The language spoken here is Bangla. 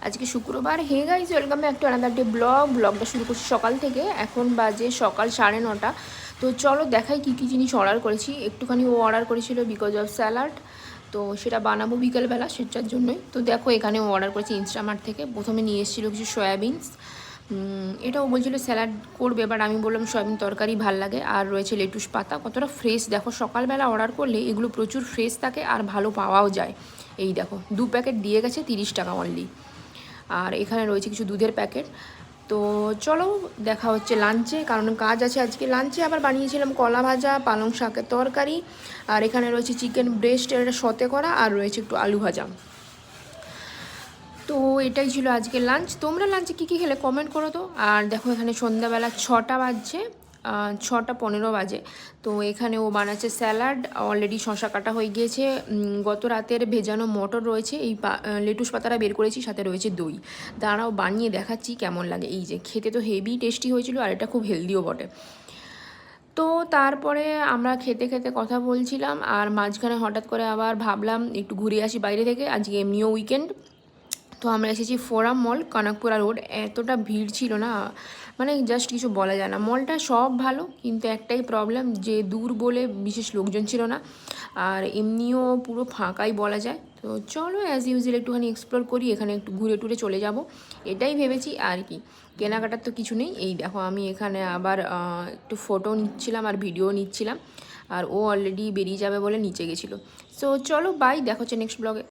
আজকে শুক্রবার। Hey guys, welcome back to another day ব্লগটা শুরু করছি সকাল থেকে। এখন বাজে সকাল 9:30। তো চলো দেখাই কী কী জিনিস অর্ডার করেছি। একটুখানি ও অর্ডার করেছিল বিকজ অফ স্যালাড, তো সেটা বানাবো বিকেলবেলা, সেটার জন্যই। তো দেখো এখানে ও অর্ডার করেছে ইনস্টামার্ট থেকে। প্রথমে নিয়ে এসেছিলো কিছু সয়াবিনস, এটাও বলছিল স্যালাড করবে, বাট আমি বললাম সয়াবিন তরকারি ভাল লাগে। আর রয়েছে লেটুস পাতা, কতটা ফ্রেশ দেখো। সকালবেলা অর্ডার করলে এগুলো প্রচুর ফ্রেশ থাকে আর ভালো পাওয়াও যায়। এই দেখো 2 প্যাকেট দিয়ে গেছে 30 টাকা অনলি। আর এখানে রয়েছে কিছু দুধের প্যাকেট। তো চলো দেখা হচ্ছে লাঞ্চে, কারণ কাজ আছে আজকে। লাঞ্চে আবার বানিয়েছিলাম কলা ভাজা, পালং শাকের তরকারি, আর এখানে রয়েছে চিকেন ব্রেস্ট, এটা সতে করা, আর রয়েছে একটু আলু ভাজা। তো এটাই ছিল আজকে লাঞ্চ। তোমরা লাঞ্চে কী কী খেলে কমেন্ট করো তো। আর দেখো এখানে সন্ধ্যাবেলা 6টা বাজছে, 6:15 বাজে। তো এখানে ও বানাচ্ছে স্যালাড, অলরেডি শশা কাটা হয়ে গিয়েছে। গত রাতের ভেজানো মটর রয়েছে, এই লেটুস পাতাটা বের করেছি, সাথে রয়েছে দই। দাঁড়াও বানিয়ে দেখাচ্ছি কেমন লাগে। এই যে খেতে তো হেভি টেস্টি হয়েছিল, আর এটা খুব হেলদিও বটে। তো তারপরে আমরা খেতে খেতে কথা বলছিলাম, আর মাঝখানে হঠাৎ করে আবার ভাবলাম একটু ঘুরে আসি বাইরে থেকে, আজকে এমনিও উইকেন্ড। তো আমরা এসেছি ফোরাম মল, কনকপুরা রোড। এতটা ভিড় ছিল না, মানে জাস্ট কিছু বলা যায় না। মলটা সব ভালো, কিন্তু একটাই প্রবলেম যে দূর বলে বিশেষ লোকজন ছিল না, আর এমনিও পুরো ফাঁকাই বলা যায়। তো চলো অ্যাজ ইউজুয়াল একটুখানি এক্সপ্লোর করি, এখানে একটু ঘুরে টুরে চলে যাব, এটাই ভেবেছি। আর কি, কেনাকাটার তো কিছু নেই। এই দেখো আমি এখানে আবার একটু ফটো নিচ্ছিলাম আর ভিডিও নিচ্ছিলাম, আর ও অলরেডি বেরিয়ে যাবে বলে নিচে গেছিলো। সো চলো বাই, দেখা হচ্ছে নেক্সট ব্লগে।